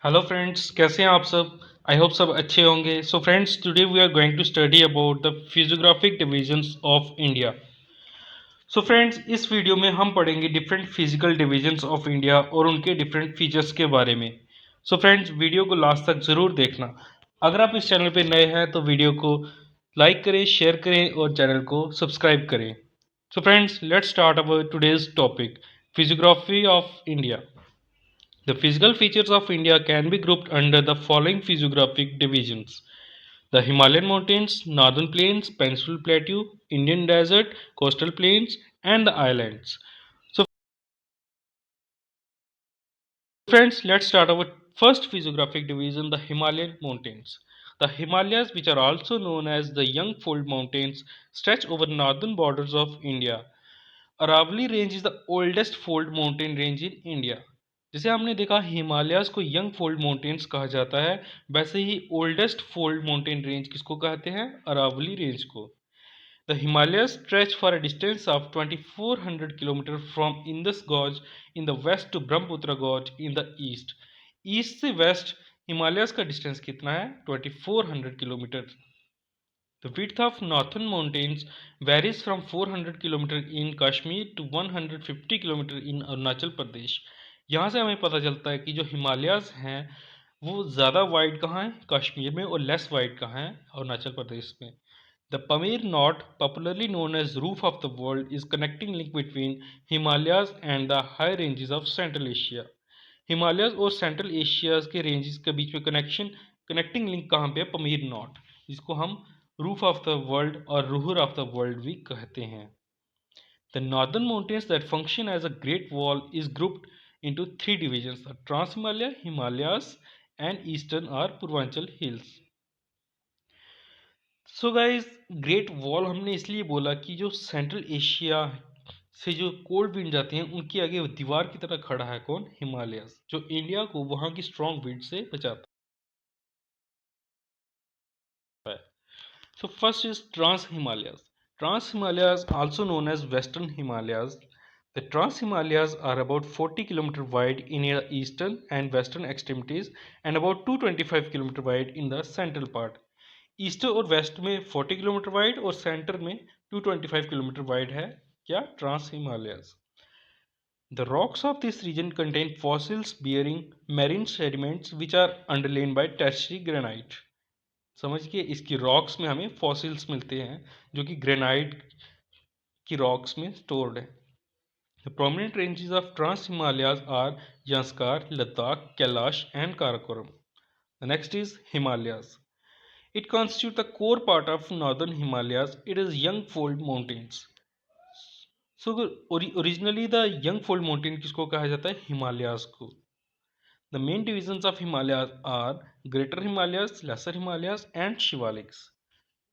Hello friends, कैसे हैं आप सब। आई होप सब अच्छे होंगे। So friends, today we are going to study about the physiographic divisions of India. So friends, इस वीडियो में हम पढ़ेंगे different physical divisions of India और उनके डिफरेंट फीचर्स के बारे में। सो फ्रेंड्स, वीडियो को लास्ट तक ज़रूर देखना। अगर आप इस चैनल पर नए हैं तो वीडियो को लाइक करें, शेयर करें और चैनल को सब्सक्राइब करें। So friends, let's start our today's topic, physiography of India. The physical features of India can be grouped under the following physiographic divisions: the Himalayan mountains, northern plains, peninsular plateau, Indian desert, coastal plains, and the islands. So, friends, let's start our first physiographic division, the Himalayan mountains. The Himalayas, which are also known as the Young Fold Mountains, stretch over northern borders of India. Aravalli Range is the oldest fold mountain range in India. जैसे हमने देखा हिमालयाज को young fold mountains कहा जाता है, वैसे ही oldest fold mountain range किसको कहते हैं? अरावली रेंज को। The Himalayas stretch for a distance of 2400 kilometre from Indus gorge in the west to Brahmaputra gorge in the east. East से वेस्ट हिमालयस का डिस्टेंस कितना है? 2400 kilometre. The width of northern mountains varies from 400 km in Kashmir to 150 km in Arunachal Pradesh. यहाँ से हमें पता चलता है कि जो हिमालयाज हैं वो ज़्यादा वाइड कहाँ हैं? कश्मीर में, और लेस वाइड कहाँ हैं? अरुणाचल प्रदेश में। The Pamir Knot, popularly known as Roof of the World, is connecting link between Himalayas and the high ranges of Central Asia. Himalayas और सेंट्रल एशिया के रेंजेस के बीच में कनेक्टिंग लिंक कहाँ पे है? पमीर नॉट, जिसको हम रूफ ऑफ द वर्ल्ड और रूहर ऑफ द वर्ल्ड भी कहते हैं। The northern mountains that function as a great wall is grouped into three divisions: trans Himalaya, Himalayas and eastern और Purvanchal hills. So guys, great wall हमने इसलिए बोला कि जो सेंट्रल एशिया से जो कोल्ड विंड जाते हैं उनकी आगे दीवार की तरह खड़ा है कौन? हिमालयस, जो इंडिया को वहां की स्ट्रॉन्ग विंड से बचाता है। So first is Trans Himalayas. Trans Himalayas, also known as Western Himalayas. The Trans Himalayas are about 40 km wide in the eastern and western extremities and about 225 km wide in the central part. East और waste में 40 kilometre wide और centre में 225 kilometre wide है क्या? Trans Himalayas. The rocks of this region contain fossils bearing marine sediments which are underlain by tertiary granite. समझिए, इसकी rocks में हमें फॉसिल्स मिलते हैं जो कि ग्रेनाइट की रॉक्स में स्टोर्ड है। The prominent ranges of trans Himalayas are Zanskar, Ladakh, Kailash and Karakoram. The next is Himalayas. It constitute the core part of northern Himalayas. It is young fold mountains. So originally the young fold mountain किसको कहा जाता है? हिमालयाज को। The main divisions of Himalayas are Greater Himalayas, Lesser Himalayas and Shivaliks.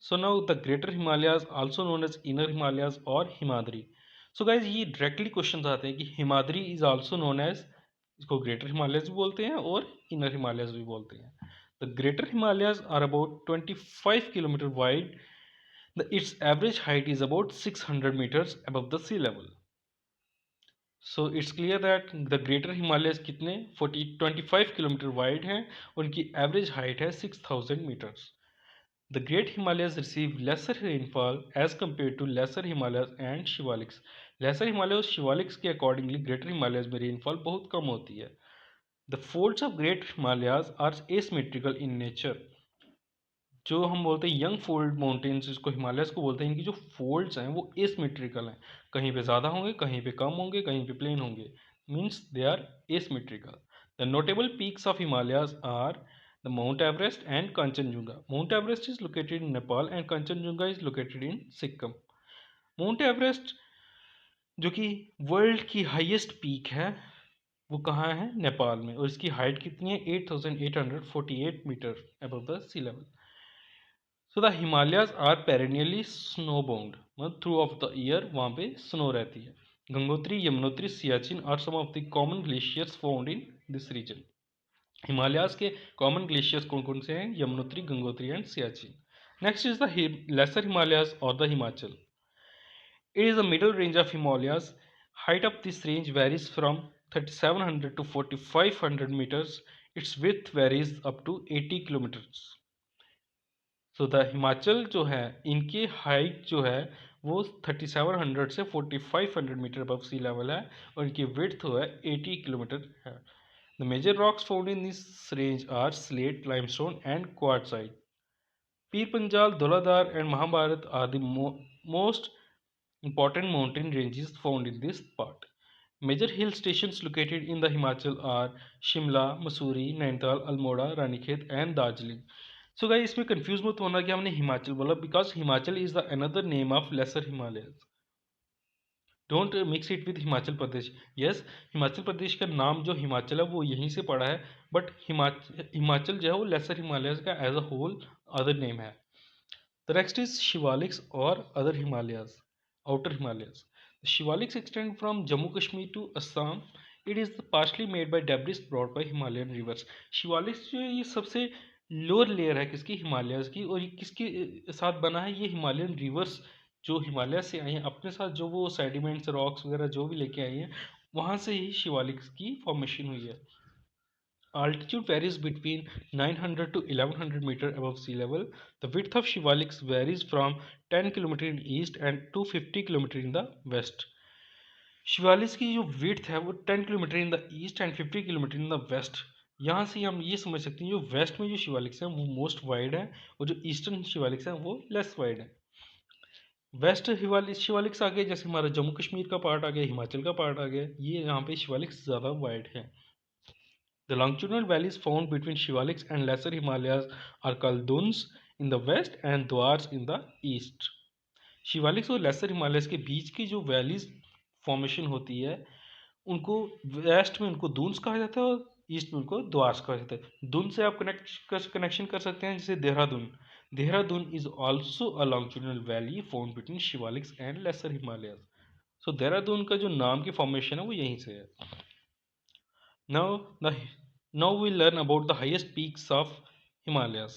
So now the Greater Himalayas, also known as Inner Himalayas or Himadri. So guys, ये directly questions आते हैं कि Himadri is also known as, इसको Greater Himalayas भी बोलते हैं और Inner Himalayas भी बोलते हैं. The Greater Himalayas are about 25 km wide. Its average height is about 600 meters above the sea level. So it's clear that the greater Himalayas कितने 25 kilometre wide हैं, उनकी एवरेज हाइट है 6000 metres. The great Himalayas receive lesser rainfall as compare to lesser Himalayas and Shivaliks. Lesser Himalaya और शिवालिक्स के accordingly greater Himalayas में rainfall बहुत कम होती है. The folds of great Himalayas are asymmetrical in nature. जो हम बोलते हैं यंग फोल्ड माउंटेन्स, इसको हिमालयस को बोलते हैं, इनकी जो फोल्ड्स हैं वो एसिमेट्रिकल हैं. कहीं पे ज़्यादा होंगे, कहीं पे कम होंगे, कहीं पे प्लेन होंगे. Means they are asymmetrical. The notable peaks of Himalayas are the mount Everest and Kanchenjunga. Mount Everest is located in Nepal and Kanchenjunga is located in Sikkim. Mount Everest जो कि वर्ल्ड की हाईएस्ट पीक है वो कहाँ है? नेपाल में, और इसकी हाइट कितनी है? 8848 metre above the sea level. So the Himalayas are perennially snow bound, मतलब थ्रू ऑफ द ईयर वहाँ पे स्नो रहती है. Gangotri, Yamunotri, Siachen are some of the common glaciers found in this region. Himalayas के कॉमन ग्लेशियर्स कौन कौन से हैं? Yamunotri, Gangotri and Siachen. Next is the lesser Himalayas और the Himachal. It is the middle range of Himalayas. Height of this range varies from 3700 to 4500 meters. Its width varies up to 80 kilometers. So the Himachal जो है इनकी height जो है वो 3700 से 4500 मीटर अबव सी लेवल है और इनकी विड्थ जो है 80 किलोमीटर है. The major rocks found in this range are slate, limestone and quartzite. Pir Panjal, Dhauladhar and Mahabharat are the most important mountain ranges found in this part. Major hill stations located in the Himachal are Shimla, Mussoorie, Nainital, Almora, Ranikhet and Darjeeling. So guys, इसमें confuse मत होना कि हमने हिमाचल बोला, because Himachal is the another name of lesser Himalayas. Don't mix it with Himachal Pradesh. Yes, Himachal Pradesh का नाम जो हिमाचल है वो यहीं से पड़ा है, बट हिमाचल जो है वो लेसर हिमालयस का as a whole other name है. द नेक्स्ट इज शिवालिक्स और other Himalayas, outer Himalayas. The Shivaliks extend from Jammu Kashmir to Assam. It is partially made by debris brought by Himalayan rivers. Shivaliks जो है ये सबसे लोअर लेयर है किसकी, Himalayas की, और ये किसके साथ बना है, ये हिमालयन रिवर्स जो हिमालय से आई हैं अपने साथ, जो वो सेडिमेंट्स रॉक्स वगैरह जो भी लेके आई हैं वहाँ से ही शिवालिक्स की फॉर्मेशन हुई है. Altitude varies between 900 to 1100 meter above sea level. The width of Shivaliks varies from 10 km in east and 250 km in the west. Shivaliks की जो विड्थ है वो 10 kilometre in the east and 50 kilometre in the west. यहाँ से हम ये समझ सकते हैं जो वेस्ट में जो शिवालिक्स हैं वो मोस्ट वाइड है और जो ईस्टर्न शिवालिक्स हैं वो लेस वाइड है. वेस्ट शिवालिक्स आ गए, जैसे हमारा जम्मू कश्मीर का पार्ट आ गया, हिमाचल का पार्ट आ गया, ये यहाँ पे शिवालिक्स ज़्यादा वाइड है. The longitudinal valleys found between Shivaliks and Lesser Himalayas are called Duns in the west and Dwars in the east. Shivaliks और लेसर हिमालयस के बीच की जो वैलीज फॉर्मेशन होती है उनको वेस्ट में उनको दून्स कहा जाता है और ईस्ट में उनको द्वार्स कहा जाता है. दून से आप कनेक्शन कर सकते हैं, जैसे Dehradun. Dehradun is also a longitudinal valley found between Shivaliks and lesser Himalayas. So Dehradun का जो नाम की फॉर्मेशन है वो यहीं से है. Now we'll learn about the highest peaks of Himalayas.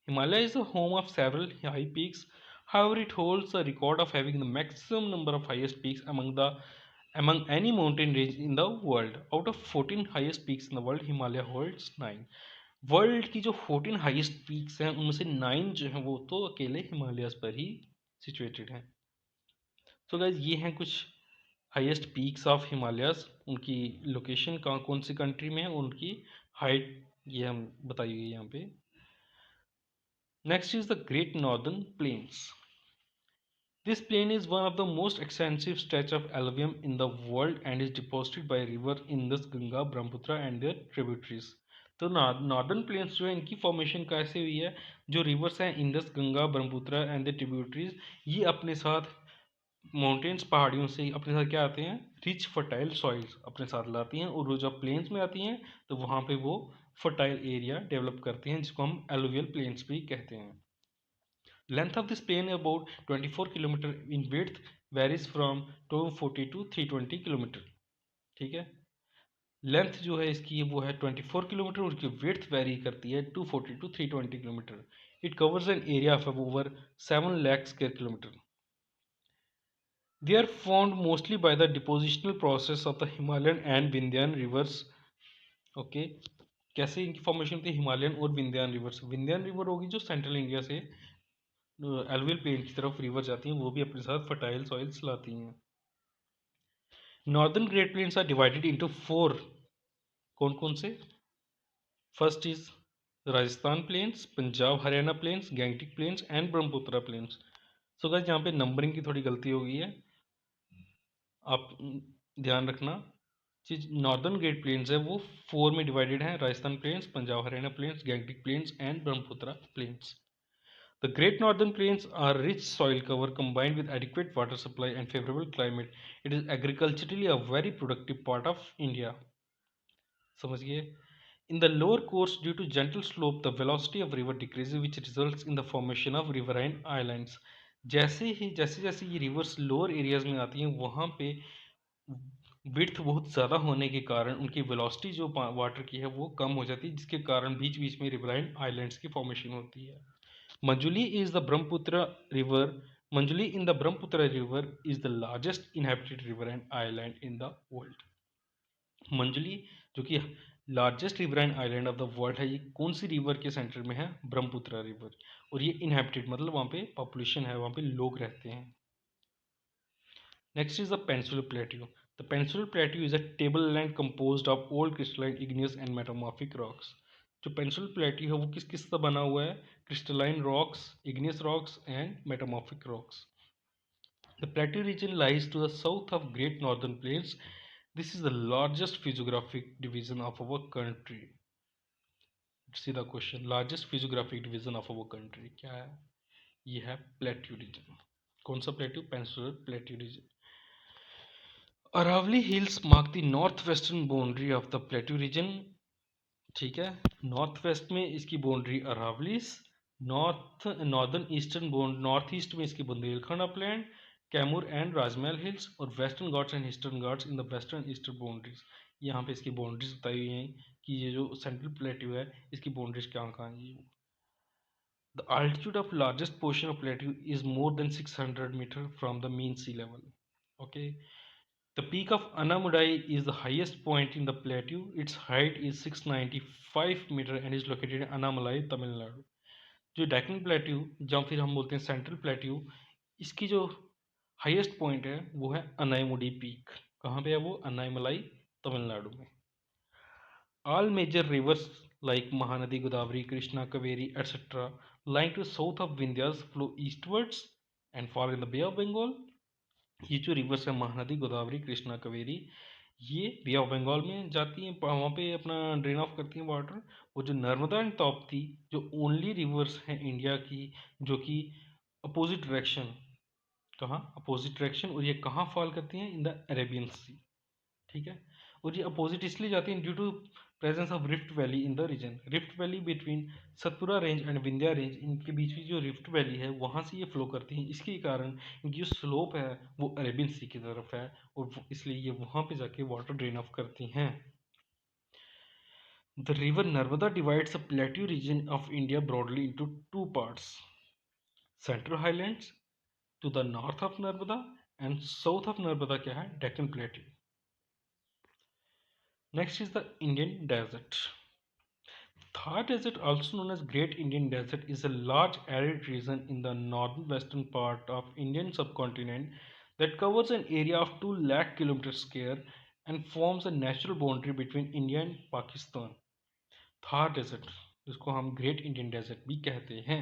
Himalaya is the home of several high peaks. However, it holds the record of having the maximum number of highest peaks among any mountain range in the world. Out of 14 highest peaks in the world, Himalaya holds 9. World की जो 14 highest peaks हैं उनमें से 9 जो हैं वो तो अकेले हिमालयस पर ही सिचुएटेड हैं. सो गाइज ये हैं कुछ हाईएस्ट पीक्स ऑफ हिमालयस, उनकी लोकेशन कहाँ कौन सी कंट्री में है, उनकी हाइट ये हम बताई गई यहाँ पे. Next is the great northern plains. This plain is one of the most extensive stretch of alluvium in the world and is deposited by river Indus, Ganga, Brahmaputra and their tributaries. तो नॉर्दर्न प्लेन्स जो है इनकी formation कैसे हुई है, जो rivers हैं Indus, Ganga, Brahmaputra and their tributaries, ये अपने साथ माउंटेन्स पहाड़ियों से अपने साथ क्या आते हैं, रिच फर्टाइल सॉइल्स अपने साथ लाती हैं, और वो जब प्लेन्स में आती हैं तो वहाँ पे वो फर्टाइल एरिया डेवलप करते हैं जिसको हम एलुवियल प्लेन्स भी कहते हैं. Length of this plain about 24 kilometre in width, varies from 240 to 320 kilometre. ठीक है, लेंथ जो है इसकी वो है 24 किलोमीटर और उसकी विड्थ वेरी करती है 240 to 320 kilometre. It covers an area of over 7 lakh square kilometre. They are formed mostly by the depositional process of the Himalayan and Vindhyan rivers. Okay, कैसे इनकी फॉर्मेशन होती है, हिमालयन और विंध्यान रिवर्स. विंध्यान रिवर होगी जो central India से alluvial plane की तरफ रिवर जाती हैं, वो भी अपने साथ फर्टाइल सॉइल्स लाती हैं. Northern great plains are divided into 4. कौन कौन से, first is Rajasthan plains, Punjab Haryana plains, Gangetic plains and Brahmaputra plains. So guys यहाँ पे नंबरिंग की थोड़ी गलती हो गई है, आप ध्यान रखना. नॉर्दर्न ग्रेट प्लेन्स है वो 4 में डिवाइडेड हैं, Rajasthan plains, Punjab Haryana plains, Gangetic plains and Brahmaputra plains. The great northern plains are rich soil cover combined with adequate water supply and favorable climate. It is agriculturally a very productive part of India. समझिए. In the lower course, due to gentle slope, the velocity of river decreases, which results in the formation of riverine islands. जैसे जैसे ये reverse lower areas में आती हैं वहाँ पे width बहुत ज़्यादा होने के कारण उनकी वेलोसिटी जो वाटर की है वो कम हो जाती है, जिसके कारण बीच बीच में रिवराइन आइलैंड्स की फॉर्मेशन होती है. Manjuli is the Brahmaputra river. Manjuli in the Brahmaputra river is the largest inhabited river and island in the world. Manjuli जो कि largest river and island of the world है, ये कौन सी रिवर के सेंटर में है? ब्रह्मपुत्र रिवर। और ये इनहेबिटेड मतलब वहाँ पे पॉपुलेशन है, वहाँ पे लोग रहते हैं। Next is the peninsular plateau. The peninsular plateau is a table land composed of old crystalline igneous and metamorphic rocks. जो पेनिनसुलर प्लेट्यू है वो किस किस से बना हुआ है? Crystalline rocks, igneous rocks and metamorphic rocks. The Plateau region lies to the south of Great Northern Plains. This is the largest physiographic division of our country. See the question, largest physiographic division of our country क्या है? ये है plateau region. कौन सा plateau? Peninsular plateau region. Aravalli hills mark the north western boundary of the plateau region. ठीक है, north west में इसकी boundary Aravallis, northern eastern north east में इसकी Bundelkhand upland, Kaimur and Rajmahal hills, और western Ghats and eastern Ghats in the western eastern boundaries. यहाँ पे इसकी बाउंड्रीज बताई हुई हैं कि ये जो सेंट्रल प्लेट्यू है इसकी बाउंड्रीज कहाँ कहाँ हैं। The altitude of largest portion of plateau is more than 600 meter from the mean sea level. Okay, the peak of Anamudai is the highest point in the plateau. Its height is 695 meter and is located in Annamalai, Tamil Nadu. जो Deccan plateau या फिर हम बोलते हैं central plateau, इसकी जो highest point है वो है अनाईमुडी पीक। कहाँ पे है वो? अनाईमलाई, तमिलनाडु में। All major rivers like Mahanadi, Godavari, Krishna, Kaveri, etc., lying to the south of Vindhyas flow eastwards and fall in the Bay of Bengal. ये जो रिवर्स है महानदी, गोदावरी, कृष्णा, कावेरी, ये बे ऑफ बंगाल में जाती हैं, वहाँ पे अपना ड्रेन ऑफ करती हैं वाटर। वो जो नर्मदा एंड ताप्ती जो ओनली रिवर्स हैं इंडिया की जो कि अपोजिट डायरेक्शन, कहाँ? अपोजिट डायरेक्शन, और ये कहाँ फॉल करती हैं? In the Arabian sea. ठीक है, और ये अपोजिट इसलिए जाती हैं due to presence of rift valley in the region. Rift valley between Satpura range and Vindhya range, इनके बीच की जो रिफ्ट वैली है वहाँ से ये फ्लो करती हैं। इसके कारण इनकी जो स्लोप है वो अरेबियन सी की तरफ है, और इसलिए ये वहाँ पे जाके वाटर ड्रेन ऑफ करती हैं। The river Narmada divides the plateau region of India broadly into two parts, central highlands to the north of Narmada and south of Narmada क्या है? Deccan plateau. Next is the Indian Desert. Thar Desert, also known as Great Indian Desert, is a large arid region in the northwestern part of Indian subcontinent that covers an area of 2 lakh kilometers square and forms a natural boundary between India and Pakistan. Thar desert, जिसको हम great Indian desert भी कहते हैं,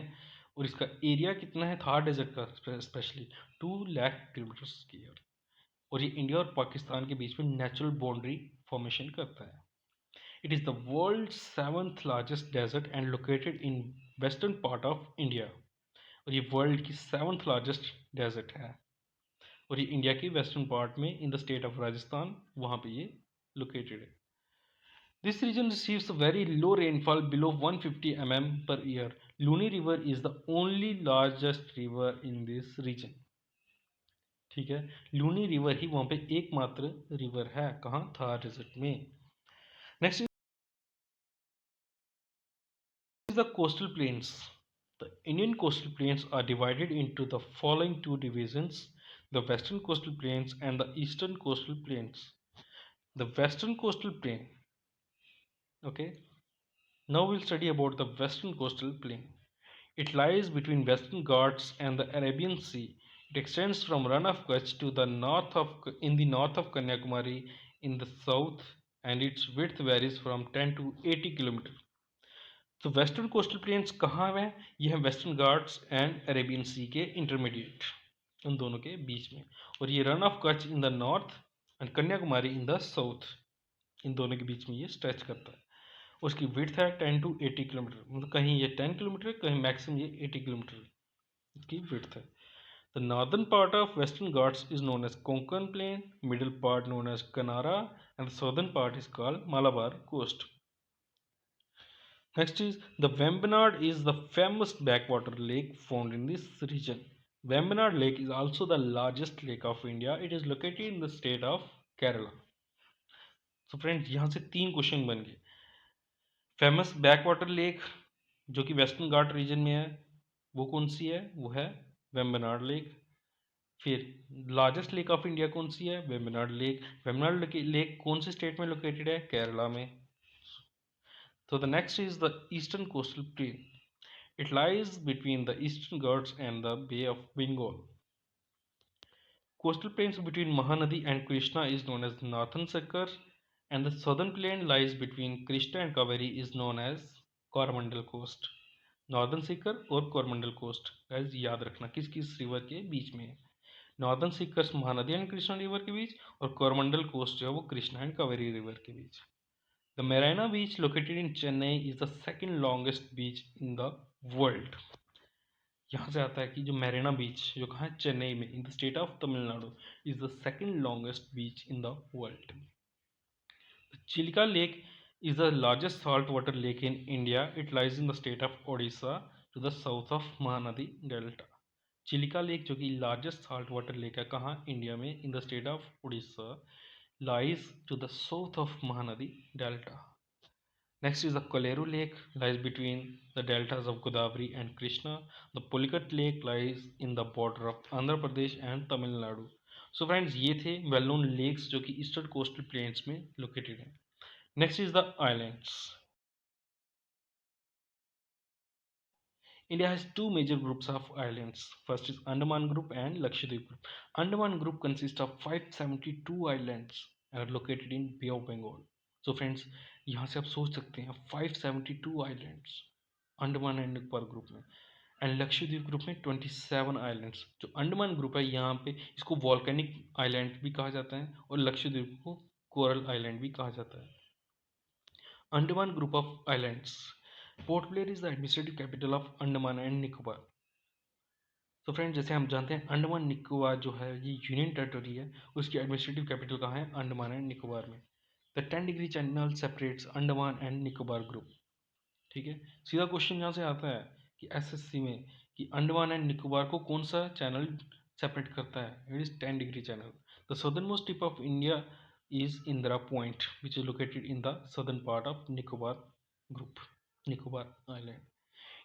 और इसका area कितना है Thar desert का? स्पेशली 2 लाख किलोमीटर स्क्वायर, और ये इंडिया और पाकिस्तान के बीच में नेचुरल बाउंड्री फॉर्मेशन करता है। It is the world's 7th largest desert and located in western part of India. और ये वर्ल्ड की 7th largest desert है, और ये इंडिया की वेस्टर्न पार्ट में in the state of Rajasthan वहाँ पे ये लोकेटेड है। This region receives a very low rainfall below 150 mm per year. Luni River is the only largest river in this region. ठीक है, लूनी रिवर ही वहाँ पे एकमात्र रिवर है, कहाँ? थार डेजर्ट में। Next the coastal plains. The Indian coastal plains are divided into the following two divisions: the western coastal plains and the eastern coastal plains. The western coastal plain. Okay, now we'll study about the western coastal plain. It lies between Western Ghats and the Arabian Sea. It extends from Rann of Kutch to the north of in the north of Kanyakumari in the south, and its width varies from 10 to 80 kilometers. तो western coastal plains कहाँ है? ये है western Ghats and Arabian sea के intermediate, उन दोनों के बीच में, और ये run of Kutch in the north and Kanyakumari in the south, इन दोनों के बीच में ये स्ट्रेच करता है। उसकी विड्थ है 10 to 80 किलोमीटर, मतलब कहीं ये 10 किलोमीटर, कहीं मैक्सिमम ये 80 किलोमीटर की विड्थ है। The northern part of Western Ghats is known as Konkan plain, middle part known as Kanara, and the southern part is called Malabar coast. Next is the Vembanad is the famous backwater lake found in this region. Vembanad Lake is also the largest lake of India. It is located in the state of Kerala. So friends, यहाँ से 3 question बन गए। Famous backwater lake जो कि western घाट reason में है वो कौन सी है? वो है वेम्बनाड लेक। फिर लार्जेस्ट लेक ऑफ इंडिया कौन सी है? वेम्बनाड लेक। वेम्बनाड लेक कौन से स्टेट में लोकेटेड है? केरला में। So the next is the Eastern Coastal Plain. It lies between the Eastern Ghats and the Bay of Bengal. Coastal plains between Mahanadi and Krishna is known as Northern Sakar, and the southern plain lies between Krishna and Kaveri is known as Coromandel Coast. Northern Sikar और Coromandel coast guys याद रखना किस किस river के बीच में है। Northern seekers Mahanadi and Krishna river के बीच, और कोरमंडल कोस्ट जो है वो कृष्णा एंड कावेरी रिवर के बीच। The Marina beach located in Chennai is the second longest beach in the world. यहाँ से आता है कि जो मेरिना बीच जो कहाँ है, चेन्नई में, in the state of Tamil Nadu, is the second longest beach in the world. Chilika lake is the largest saltwater lake in India. It lies in the state of Odisha to the south of Mahanadi Delta. Chilika lake जो कि largest salt water lake है कहाँ, India में, in the state of Orissa, lies to the south of Mahanadi delta. Next is the Koleru Lake, lies between the deltas of Godavari and Krishna. The Pulicat Lake lies in the border of Andhra Pradesh and Tamil Nadu. So friends, ये थे well known lakes जो कि eastern coastal planes में located हैं। Next is the islands. India has two major groups of islands. First is Andaman Group and Lakshadweep Group. Andaman Group consists of 572 islands and are located in Bay of Bengal. So friends, यहाँ से आप सोच सकते हैं 572 islands Andaman and Nicobar group में, and Lakshadweep group में 27 islands. जो Andaman group है यहाँ पे इसको वॉल्केनिक आइलैंड भी कहा जाता है और लक्षद्वीप को कोरल आइलैंड भी कहा जाता है। Andaman group of islands. Port Blair is the administrative capital of Andaman and Nicobar. तो फ्रेंड जैसे हम जानते हैं अंडमान निकोबार जो है ये यूनियन टेरिटरी है, उसकी एडमिनिस्ट्रेटिव कैपिटल कहाँ है, अंडमान एंड निकोबार में। The 10 degree channel separates Andaman and Nicobar group. ठीक है, सीधा क्वेश्चन यहाँ से आता है कि एसएससी में कि अंडमान एंड निकोबार को कौन सा चैनल सेपरेट करता है, it is 10 degree channel. The southern most tip of India is Indira Point, which is located in the southern part of Nicobar group, Nicobar Island.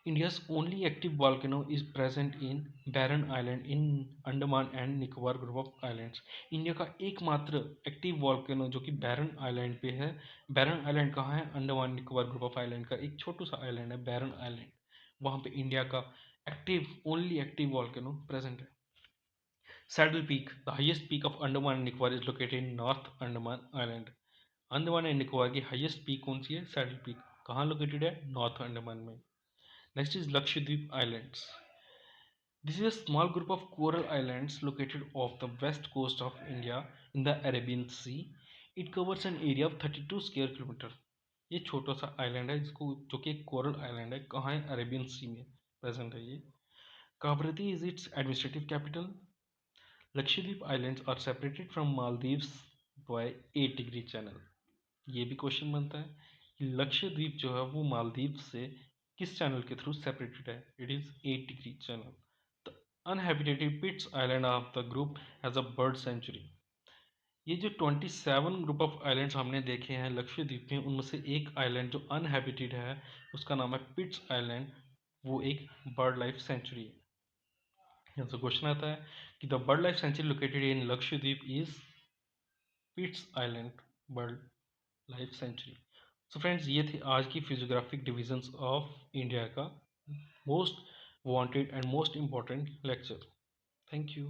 India's only active volcano is present in Barren Island in Andaman and Nicobar group of islands. India का एकमात्र active volcano जो कि बैरन island पे है। बैरन island कहाँ है, Andaman Nicobar group of island का एक छोटू सा आइलैंड है बैरन आइलैंड, वहाँ पे इंडिया का active only active volcano present है। Saddle Peak, the highest peak of Andaman and Nicobar, is located in North Andaman Island. Andaman and Nicobar की हाईएस्ट पीक कौन सी है, सैडल पीक, कहाँ लोकेटेड है, नॉर्थ अंडमान में। Next is Lakshadweep islands. This is a small group of coral islands located off the west coast of India in the Arabian sea. It covers an area of 32 square kilometre. ये छोटा सा island है जिसको जो कि एक coral island है, कहाँ है, अरेबियन सी में प्रेजेंट है ये। Kavaratti is its administrative capital. Lakshadweep Islands are separated from Maldives by 8 degree channel. ये भी क्वेश्चन बनता है कि लक्षद्वीप जो है वो मालदीव से किस चैनल के थ्रू सेपरेटेड है, it is 8 degree channel. The uninhabited Pitts island of the group has a bird sanctuary. ये जो 27 ग्रुप ऑफ आइलैंड्स हमने देखे हैं लक्षद्वीप में, उनमें से एक आइलैंड जो अनहैबिटेड है उसका नाम है पिट्स आइलैंड, वो एक बर्ड लाइफ सेंचुरी है। यहाँ से क्वेश्चन आता है कि the bird life sanctuary located in Lakshadweep is Pitts island bird life sanctuary. So friends ये थे आज की फिजियोग्राफिक डिविजन्स ऑफ इंडिया का most wanted and most important lecture. Thank you.